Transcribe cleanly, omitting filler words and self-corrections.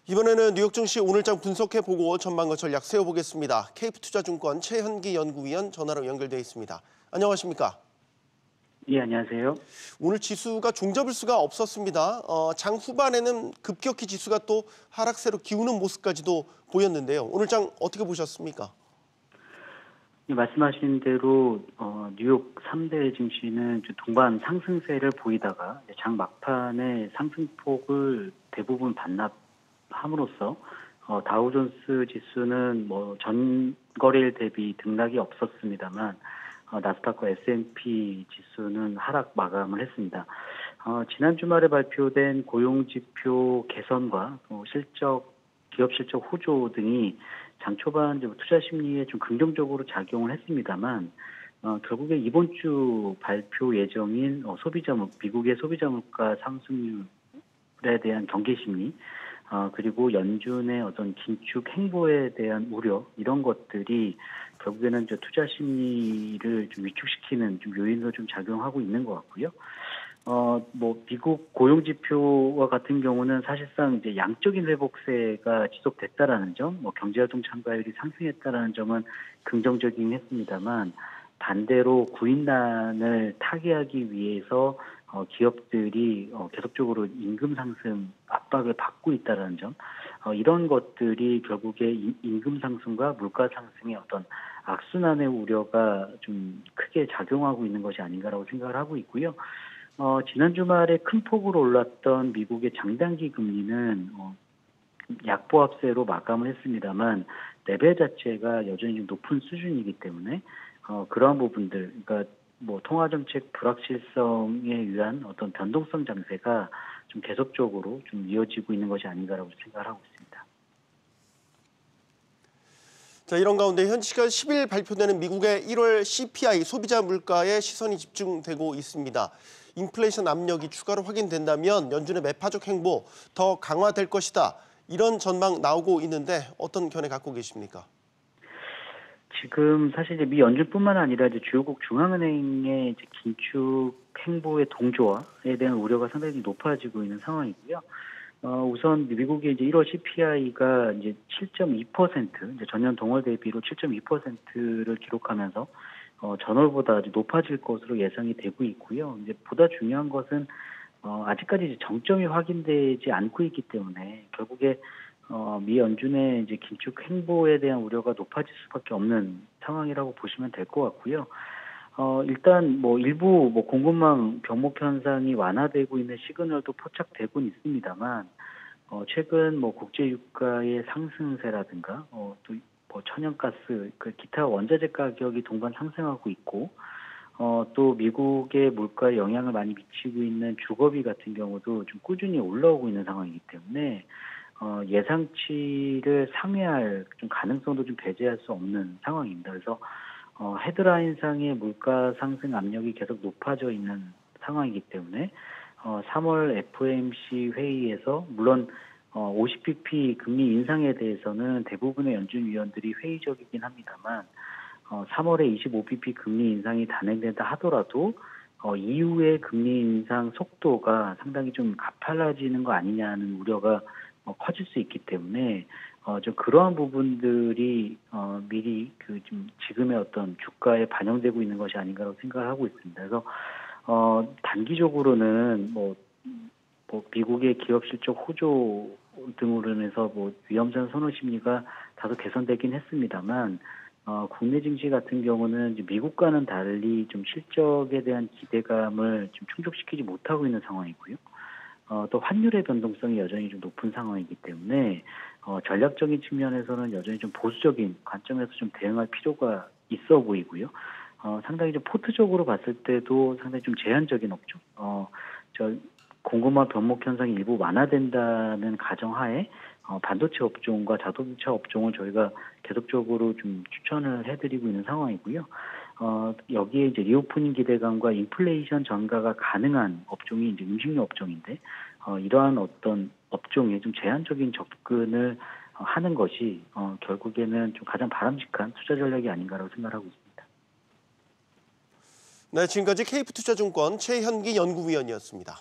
이번에는 뉴욕 증시 오늘장 분석해보고 전망과 전략 세워보겠습니다. 케이프투자증권 최현기 연구위원 전화로 연결돼 있습니다. 안녕하십니까? 예, 안녕하세요. 오늘 지수가 종잡을 수가 없었습니다. 장 후반에는 급격히 지수가 또 하락세로 기우는 모습까지도 보였는데요. 오늘장 어떻게 보셨습니까? 예, 말씀하신 대로 뉴욕 3대 증시는 동반 상승세를 보이다가 장 막판에 상승폭을 대부분 반납함으로써 다우존스 지수는 전 거래일 대비 등락이 없었습니다만 나스닥과 S&P 지수는 하락 마감을 했습니다. 지난 주말에 발표된 고용지표 개선과 기업 실적 호조 등이 장 초반 투자 심리에 좀 긍정적으로 작용을 했습니다만 결국에 이번 주 발표 예정인 미국의 소비자 물가 상승률에 대한 경계 심리 그리고 연준의 어떤 긴축 행보에 대한 우려 이런 것들이 결국에는 투자 심리를 좀 위축시키는 요인으로 좀 작용하고 있는 것 같고요. 미국 고용 지표와 같은 경우는 사실상 이제 양적인 회복세가 지속됐다라는 점, 경제활동 참가율이 상승했다라는 점은 긍정적이긴 했습니다만 반대로 구인난을 타개하기 위해서 기업들이 계속적으로 임금 상승 압박을 받고 있다는 점, 이런 것들이 결국에 임금 상승과 물가 상승의 어떤 악순환의 우려가 좀 크게 작용하고 있는 것이 아닌가라고 생각을 하고 있고요. 지난 주말에 큰 폭으로 올랐던 미국의 장단기 금리는 약보합세로 마감을 했습니다만 레벨 자체가 여전히 좀 높은 수준이기 때문에 그러한 부분들, 그러니까 통화정책 불확실성에 의한 어떤 변동성 장세가 좀 계속적으로 좀 이어지고 있는 것이 아닌가라고 생각을 하고 있습니다. 자, 이런 가운데 현지 시간 10일 발표되는 미국의 1월 CPI 소비자 물가에 시선이 집중되고 있습니다. 인플레이션 압력이 추가로 확인된다면 연준의 매파적 행보 더 강화될 것이다. 이런 전망 나오고 있는데 어떤 견해 갖고 계십니까? 지금 사실 미 연준뿐만 아니라 주요국 중앙은행의 긴축 행보의 동조화에 대한 우려가 상당히 높아지고 있는 상황이고요. 우선 미국의 1월 CPI가 7.2%, 전년 동월 대비로 7.2%를 기록하면서 전월보다 높아질 것으로 예상이 되고 있고요. 보다 중요한 것은 아직까지 정점이 확인되지 않고 있기 때문에 결국에 미 연준의 긴축 행보에 대한 우려가 높아질 수밖에 없는 상황이라고 보시면 될 것 같고요. 일단 일부 공급망 병목 현상이 완화되고 있는 시그널도 포착되고는 있습니다만 최근 국제 유가의 상승세라든가 또 천연가스 기타 원자재 가격이 동반 상승하고 있고 또 미국의 물가에 영향을 많이 미치고 있는 주거비 같은 경우도 좀 꾸준히 올라오고 있는 상황이기 때문에 예상치를 상회할 좀 가능성도 좀 배제할 수 없는 상황입니다. 그래서 헤드라인상의 물가 상승 압력이 계속 높아져 있는 상황이기 때문에 3월 FOMC 회의에서 물론 50bp 금리 인상에 대해서는 대부분의 연준 위원들이 회의적이긴 합니다만 3월에 25bp 금리 인상이 단행된다 하더라도 이후의 금리 인상 속도가 상당히 좀 가팔라지는 거 아니냐는 우려가 커질 수 있기 때문에 좀 그러한 부분들이 미리 지금의 어떤 주가에 반영되고 있는 것이 아닌가라고 생각을 하고 있습니다. 그래서 단기적으로는 미국의 기업 실적 호조 등으로 인해서 위험장 선호 심리가 다소 개선되긴 했습니다만 국내 증시 같은 경우는 미국과는 달리 좀 실적에 대한 기대감을 좀 충족시키지 못하고 있는 상황이고요. 또 환율의 변동성이 여전히 좀 높은 상황이기 때문에 전략적인 측면에서는 여전히 좀 보수적인 관점에서 좀 대응할 필요가 있어 보이고요. 상당히 좀 포트적으로 봤을 때도 상당히 좀 제한적인 업종, 공급망 변목 현상이 일부 완화된다는 가정하에 반도체 업종과 자동차 업종을 저희가 계속적으로 좀 추천을 해드리고 있는 상황이고요. 여기에 리오프닝 기대감과 인플레이션 전가가 가능한 업종이 음식료 업종인데, 이러한 어떤 업종에 좀 제한적인 접근을 하는 것이 결국에는 좀 가장 바람직한 투자 전략이 아닌가라고 생각하고 있습니다. 네, 지금까지 케이프투자증권 최현기 연구위원이었습니다.